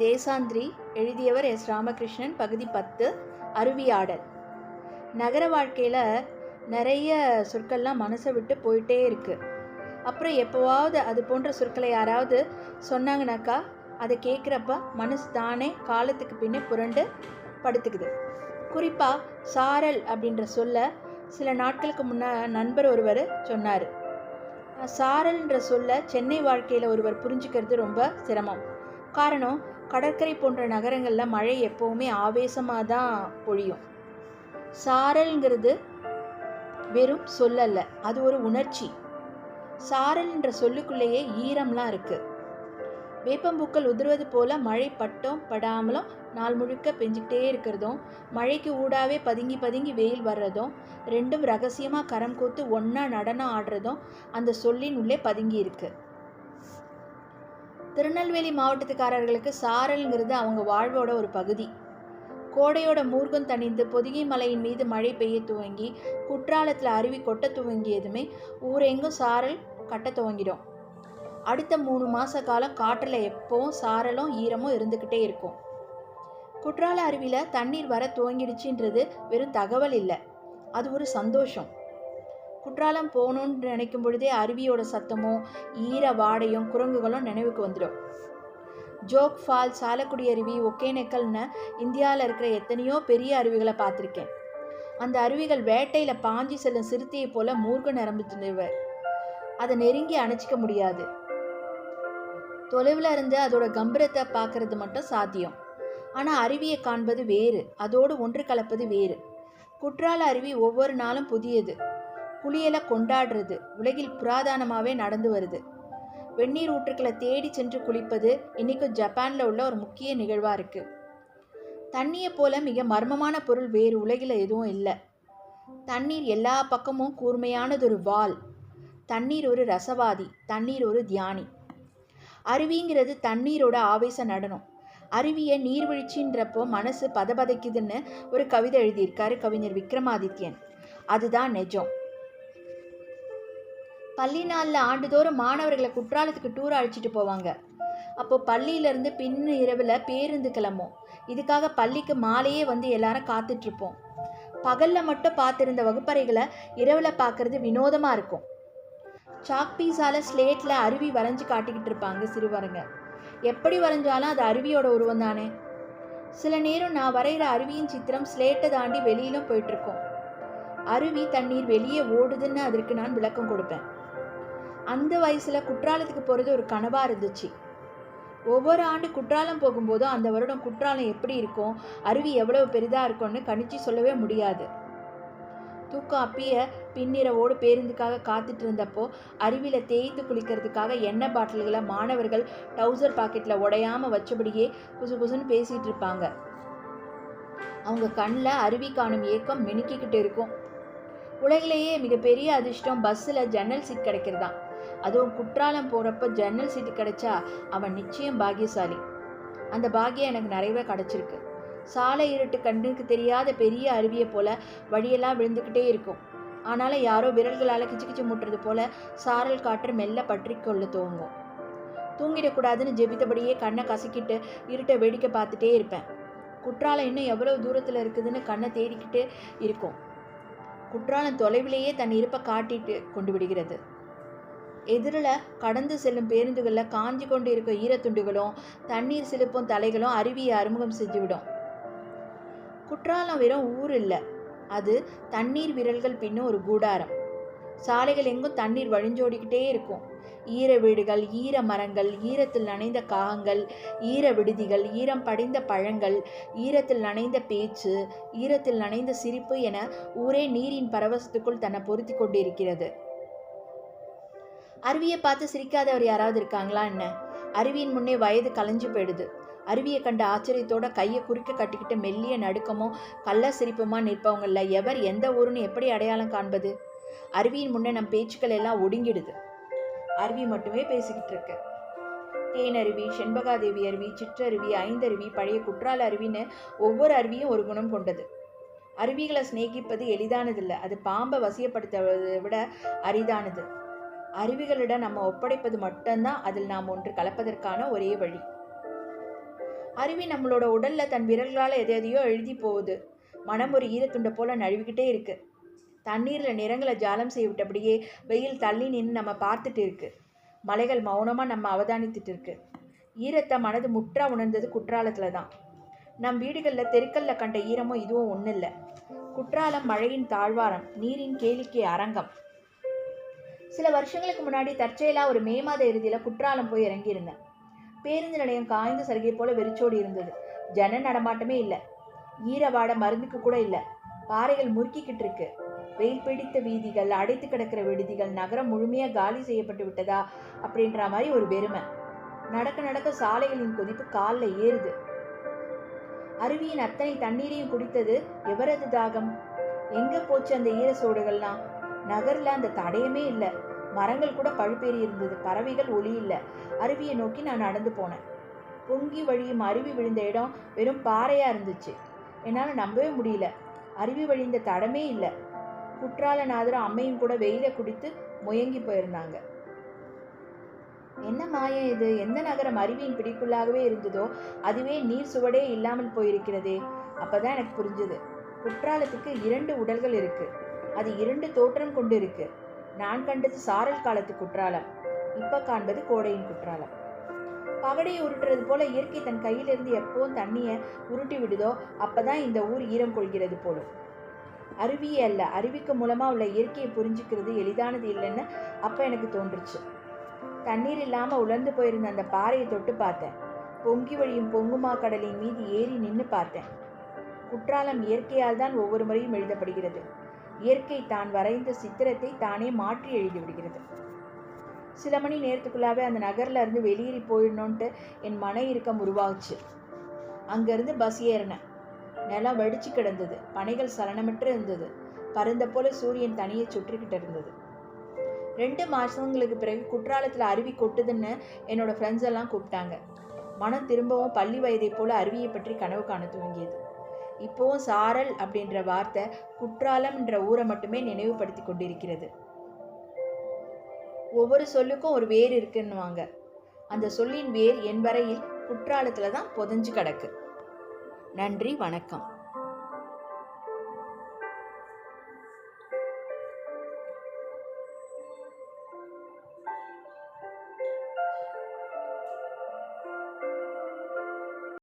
தேசாந்திரி. எழுதியவர் எஸ். ராமகிருஷ்ணன். பகுதி 10. அருவியாடல். நகர வாழ்க்கையில் நிறைய சொற்கள்லாம் மனசை விட்டு போயிட்டே இருக்குது. அப்புறம் எப்போவாவது அது போன்ற சொற்களை யாராவது சொன்னாங்கனாக்கா அதை கேட்குறப்ப மனசு தானே காலத்துக்கு பின்னே புரண்டு படுத்துக்குது. குறிப்பாக சாரல் அப்படின்ற சொல்ல சில நாட்களுக்கு முன்னே நண்பர் ஒருவர் சொன்னார். சாரல்ன்ற சொல்ல சென்னை வாழ்க்கையில் ஒருவர் புரிஞ்சுக்கிறது ரொம்ப சிரமம். காரணம், கடற்கரை போன்ற நகரங்களில் மழை எப்போவுமே ஆவேசமாக தான் பொழியும். சாரல்ங்கிறது வெறும் சொல்லல்ல, அது ஒரு உணர்ச்சி. சாரல்ன்ற சொல்லுக்குள்ளேயே ஈரம்லாம் இருக்குது. வேப்பம்பூக்கள் உதிர்வது போல் மழை பட்டும் படாமலும் நாள் முழுக்க பெஞ்சிக்கிட்டே இருக்கிறதும், மழைக்கு ஊடாவே பதுங்கி பதுங்கி வெயில் வர்றதும், ரெண்டும் ரகசியமாக கரம் கோத்து ஒன்றா நடனம் ஆடுறதும் அந்த சொல்லின் உள்ளே பதுங்கி இருக்கு. திருநெல்வேலி மாவட்டத்துக்காரர்களுக்கு சாரல்ங்கிறது அவங்க வாழ்வோட ஒரு பகுதி. கோடையோட மூர்க்கம் தணிந்து பொதிகை மலையின் மீது மழை பெய்ய துவங்கி குற்றாலத்தில் அருவி கொட்ட துவங்கியதுமே ஊரெங்கும் சாரல் கட்ட துவங்கிடும். அடுத்த 3 மாத காலம் காற்றில் எப்போவும் சாரலும் ஈரமும் இருந்துக்கிட்டே இருக்கும். குற்றால அருவியில் தண்ணீர் வர துவங்கிடுச்சுன்றது வெறும் தகவல் இல்லை, அது ஒரு சந்தோஷம். குற்றாலம் போகணுன்னு நினைக்கும் பொழுதே அருவியோட சத்தமும் ஈர வாடையும் குரங்குகளும் நினைவுக்கு வந்துடும். ஜோக் ஃபால்ஸ், சாலக்குடி அருவி, ஒகேனக்கல்னு இந்தியாவில் இருக்கிற எத்தனையோ பெரிய அருவிகளை பார்த்துருக்கேன். அந்த அருவிகள் வேட்டையில் பாஞ்சி செல்லும் சிறுத்தையை போல மூர்க்க நிரம்பிச்சுவர். அதை நெருங்கி அணைச்சிக்க முடியாது. தொலைவில் இருந்து அதோட கம்பீரத்தை பார்க்கறது மட்டும் சாத்தியம். ஆனால் அருவியை காண்பது வேறு, அதோடு ஒன்று கலப்பது வேறு. குற்றால அருவி ஒவ்வொரு நாளும் புதியது. குளியலை கொண்டாடுறது உலகில் புராதனமாகவே நடந்து வருது. வெந்நீர் ஊற்றுக்களை தேடி சென்று குளிப்பது இன்றைக்கும் ஜப்பானில் உள்ள ஒரு முக்கிய நிகழ்வாக இருக்குது. தண்ணியை போல மிக மர்மமான பொருள் வேறு உலகில் எதுவும் இல்லை. தண்ணீர் எல்லா பக்கமும் கூர்மையானதொரு வால். தண்ணீர் ஒரு ரசவாதி, தண்ணீர் ஒரு தியானி. அருவிங்கிறது தண்ணீரோட ஆவேச நடனம். அருவியை நீர்வீழ்ச்சின்றப்போ மனசு பதபதைக்குதுன்னு ஒரு கவிதை எழுதியிருக்காரு கவிஞர் விக்ரமாதித்யன். அதுதான் நிஜம். பள்ளி நாளில் ஆண்டுதோறும் மாணவர்களை குற்றாலத்துக்கு டூர் அழைச்சிட்டு போவாங்க. அப்போது பள்ளியிலேருந்து பின் இரவில் பேருந்து கிளம்பும். இதுக்காக பள்ளிக்கு மாலையே வந்து எல்லாரும் காத்துட்ருப்போம். பகலில் மட்டும் பார்த்துருந்த வகுப்பறைகளை இரவில் பார்க்குறது வினோதமாக இருக்கும். சாக்பீஸால் ஸ்லேட்டில் அருவி வரைஞ்சி காட்டிக்கிட்டு இருப்பாங்க சிறுவருங்க. எப்படி வரைஞ்சாலும் அது அருவியோட உருவம் தானே. சில நேரம் நான் வரைகிற அருவியின் சித்திரம் ஸ்லேட்டை தாண்டி வெளியிலும் போயிட்டுருக்கோம். அருவி தண்ணீர் வெளியே ஓடுதுன்னு அதற்கு நான் விளக்கம் கொடுப்பேன். அந்த வயசில் குற்றாலத்துக்கு போகிறது ஒரு கனவாக இருந்துச்சு. ஒவ்வொரு ஆண்டு குற்றாலம் போகும்போதும் அந்த வருடம் குற்றாலம் எப்படி இருக்கும், அருவி எவ்வளவு பெரிதாக இருக்கும்னு கணிச்சு சொல்லவே முடியாது. தூக்கம் அப்பிய பின்னிரவோடு பேருந்துக்காக காத்துட்டு இருந்தப்போ அருவியில் தேய்த்து குளிக்கிறதுக்காக எண்ணெய் பாட்டில்களை மாணவர்கள் டவுசர் பாக்கெட்டில் உடையாமல் வச்சபடியே குசு குசுன்னு பேசிகிட்டு இருப்பாங்க. அவங்க கண்ணில் அருவி காணும் ஏக்கம் மினுக்கிக்கிட்டு இருக்கும். உலகிலேயே மிகப்பெரிய அதிர்ஷ்டம் பஸ்ஸில் ஜன்னல் சீட் கிடைக்கிறதான். அதுவும் குற்றாலம் போகிறப்ப ஜன்னல் சீட்டு கிடைச்சா அவன் நிச்சயம் பாக்கியசாலி. அந்த பாக்கியம் எனக்கு நிறையவே கிடச்சிருக்கு. சாலை இருட்டு கண்ணுக்கு தெரியாத பெரிய அருவியை போல் வழியெல்லாம் விழுந்துக்கிட்டே இருக்கும். ஆனாலும் யாரோ விரல்களால் கிச்சு கிச்சு முட்டுறது போல் சாரல் காற்று மெல்ல பற்றி கொள்ள துவங்கும். தூங்கிடக்கூடாதுன்னு ஜெபித்தபடியே கண்ணை கசக்கிட்டு இருட்டை வேடிக்கை பார்த்துட்டே இருப்பேன். குற்றாலம் இன்னும் எவ்வளோ தூரத்தில் இருக்குதுன்னு கண்ணை தேடிக்கிட்டு இருக்கும். குற்றாலம் தொலைவிலேயே தன் இருப்பை காட்டிட்டு கொண்டு விடுகிறது. எதிரில் கடந்து செல்லும் பேருந்துகளில் காஞ்சி கொண்டு இருக்க ஈரத்துண்டுகளும் தண்ணீர் சிலுப்பும் தலைகளும் அருவியை அறிமுகம் செஞ்சுவிடும். குற்றாலம் வெறும் ஊர் இல்லை, அது தண்ணீர் விரல்கள் பின்னும் ஒரு கூடாரம். சாலைகள் எங்கும் தண்ணீர் வழிஞ்சோடிக்கிட்டே இருக்கும். ஈர வீடுகள், ஈர மரங்கள், ஈரத்தில் நனைந்த காகங்கள், ஈர விடுதிகள், ஈரம் படிந்த பழங்கள், ஈரத்தில் நனைந்த பேச்சு, ஈரத்தில் நனைந்த சிரிப்பு என ஊரே நீரின் பரவசத்துக்குள் தன்னை பொருத்தி கொண்டு இருக்கிறது. அருவியை பார்த்து சிரிக்காதவர் யாராவது இருக்காங்களா என்ன? அருவியின் முன்னே வயது கலைஞ்சு போயிடுது. அருவியை கண்ட ஆச்சரியத்தோட கையை குறுக்க கட்டிக்கிட்டு மெல்லிய நடுக்கமும் கள்ள சிரிப்புமா நிற்பவங்களில் எவர் எந்த ஊருன்னு எப்படி அடையாளம் காண்பது? அருவியின் முன்னே நம் பேச்சுக்கள் எல்லாம் ஒடுங்கிடுது. அருவி மட்டுமே பேசிக்கிட்டு இருக்கு. தேனருவி, செண்பகாதேவி அருவி, சிற்றருவி, ஐந்தருவி, பழைய குற்றால அருவின்னு ஒவ்வொரு அருவியும் ஒரு குணம் கொண்டது. அருவிகளை சிநேகிப்பது எளிதானதில்லை, அது பாம்பை வசியப்படுத்துவதை விட அரிதானது. அருவிகளிடம் நம்ம ஒப்படைப்பது மட்டும்தான் அதில் நாம் ஒன்று கலப்பதற்கான ஒரே வழி. அருவி நம்மளோட உடல்ல தன் விரல்களால் எதையோ எழுதி போகுது. மனம் ஒரு ஈரத்துண்டை போல நழுவிக்கிட்டே இருக்கு. தண்ணீரில் நிறங்களை ஜாலம் செய்ய விட்டபடியே வெயில் தள்ளி நின்று நம்ம பார்த்துட்டு இருக்கு. மலைகள் மௌனமாக நம்ம அவதானித்துட்டு இருக்கு. ஈரத்தை மனது முற்றா உணர்ந்தது குற்றாலத்தில் தான். நம் வீடுகளில் தெருக்கல்ல கண்ட ஈரமும் இதுவும் ஒன்றும் இல்லை. குற்றாலம் மழையின் தாழ்வாரம், நீரின் கேளிக்கை அரங்கம். சில வருஷங்களுக்கு முன்னாடி தற்செயலாக ஒரு மே மாத இறுதியில் குற்றாலம் போய் இறங்கியிருந்தேன். பேருந்து நிலையம் காய்ந்த சருகை போல வெறிச்சோடி இருந்தது. ஜன நடமாட்டமே இல்லை. ஈரவாட மருந்துக்கு கூட இல்லை. பாறைகள் முறுக்கிக்கிட்டு இருக்கு. வெயில் பிடித்த வீதிகள், அடைத்து கிடக்கிற விடுதிகள், நகரம் முழுமையாக காலி செய்யப்பட்டு விட்டதா அப்படின்ற மாதிரி ஒரு வெறுமை. நடக்க நடக்க சாலைகளின் கொதிப்பு காலில் ஏறுது. அருவியின் அத்தனை தண்ணீரையும் குடித்தது எவரது தாகம்? எங்கே போச்சு அந்த ஈர சோடுகள்லாம்? நகரில் அந்த தடயமே இல்லை. மரங்கள் கூட பழுப்பேறி இருந்தது. பறவைகள் ஒளி இல்லை. அருவியை நோக்கி நான் நடந்து போனேன். பொங்கி வழியும் அருவி விழுந்த இடம் வெறும் பாறையாக இருந்துச்சு. என்னால் நம்பவே முடியல. அருவி வழிந்த தடமே இல்லை. குற்றாலநாதரும் அம்மையும் கூட வெயிலை குடித்து முயங்கி போயிருந்தாங்க. என்ன மாயம் இது? எந்த நகரம் அருவியின் பிடிக்குள்ளாகவே இருந்ததோ அதுவே நீர் சுவடே இல்லாமல் போயிருக்கிறதே. அப்பதான் எனக்கு புரிஞ்சுது. குற்றாலத்துக்கு 2 உடல்கள் இருக்கு. அது 2 தோற்றம் கொண்டு இருக்கு. நான் கண்டது சாரல் காலத்து குற்றாலம், இப்ப காண்பது கோடையின் குற்றாலம். பகடையை உருட்டுறது போல இயற்கை தன் கையிலிருந்து எப்பவும் தண்ணியை உருட்டி விடுதோ அப்பதான் இந்த ஊர் ஈரம் கொள்கிறது போலும். அருவியே அல்ல, அருவிக்கு மூலமா உள்ள இயற்கையை புரிஞ்சுக்கிறது எளிதானது இல்லைன்னு அப்ப எனக்கு தோன்றுச்சு. தண்ணீர் இல்லாம உலர்ந்து போயிருந்த அந்த பாறையை தொட்டு பார்த்தேன். பொங்கி வழியும் பொங்குமா கடலின் மீது ஏறி நின்று பார்த்தேன். குற்றாலம் இயற்கையால் தான் ஒவ்வொரு முறையும் எழுதப்படுகிறது. இயற்கை தான் வரைந்த சித்திரத்தை தானே மாற்றி எழுதிவிடுகிறது. சில மணி நேரத்துக்குள்ளாவே அந்த நகர்ல இருந்து வெளியேறி போயிடணுன்ட்டு என் மன இறுக்கம் உருவாச்சு. அங்கிருந்து பஸ் ஏறினேன். நிலம் வெடிச்சு கிடந்தது. பனைகள் சலனமற்று இருந்தது. பருந்த போல சூரியன் தனியை சுற்றிக்கிட்டு இருந்தது. 2 மாதங்களுக்கு பிறகு குற்றாலத்தில் அருவி கொட்டுதுன்னு என்னோட ஃப்ரெண்ட்ஸ் எல்லாம் கூப்பிட்டாங்க. மனம் திரும்பவும் பள்ளி வயதை போல அருவியை பற்றி கனவு காண துவங்கியது. இப்போவும் சாரல் அப்படின்ற வார்த்தை குற்றாலம் என்ற ஊரை மட்டுமே நினைவுபடுத்தி கொண்டிருக்கிறது. ஒவ்வொரு சொல்லுக்கும் ஒரு வேர் இருக்குன்னுவாங்க. அந்த சொல்லின் வேர் என் வரையில் குற்றாலத்தில் தான் புதைஞ்சு கிடக்கு. நன்றி, வணக்கம்.